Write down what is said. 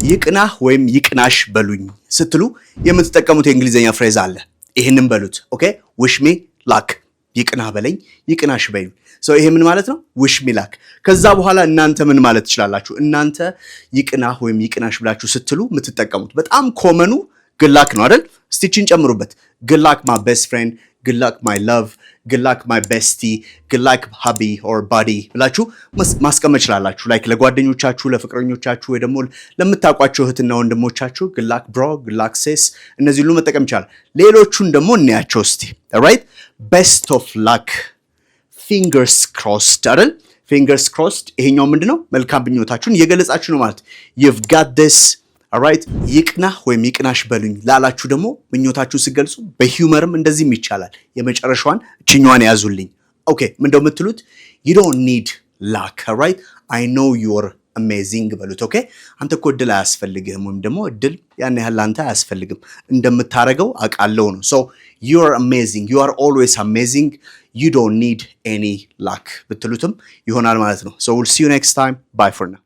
ይቅናህ ወይም ይቅናሽ በሉኝ ስትሉ የምትጠቀሙት የእንግሊዘኛ ፍሬዝ አለ። ይሄንን በሉት። ኦኬ wish me luck ይቅናህ በለኝ ይቅናሽ በሉኝ። ይሄ ምን ማለት ነው? wish me luck። ከዛ በኋላ እናንተ ምን ማለት ትችላላችሁ? እናንተ ይቅናህ ወይም ይቅናሽ ብላችሁ ስትሉ የምትጠቀሙት በጣም ኮመኑ good luck ነው አይደል? ስቲችን ጨምሩበት። good luck my best friend, good luck my love, good luck my bestie, good luck hubby or buddy ብላችሁ ማስቀመጥ ትችላላችሁ። ላይክ ለጓደኞቻችሁ፣ ለፍቅረኞቻችሁ ወይ ደግሞ ለምታውቋቸው እህትና ወንድሞቻችሁ good luck bro, good luck sis እነዚህ ሁሉ መጠቀም ይቻላል። ሌሎቹን ደግሞ እንያቸው እስቲ። alright best of luck, fingers crossed አይደል? fingers crossed ይሄኛው ምንድነው? መልካም ምኞታችሁን እየገለጻችሁ ነው ማለት። you've got this alright ይቅናህ ወይም ይቅናሽ በሉኝ ላላችሁ ደግሞ ምኞታችሁን ሲገልጹ በሂውመርም እንደዚህም ይቻላል። የመጨረሻዋን እችኛዋን ያዙልኝ። ኦኬ ምንድነው የምትሉት? you don't need luck alright I know you're amazing በሉት። ኦኬ አንተ እኮ እድል አያስፈልግህም ወይም ደግሞ እድል ያን ያህል አንተ አያስፈልግም እንደምታረገው አውቃለሁ ነው። so you're amazing, you are always amazing, you don't need any luck ብትሉትም ይሆናል ማለት ነው። so we'll see you next time, bye for now.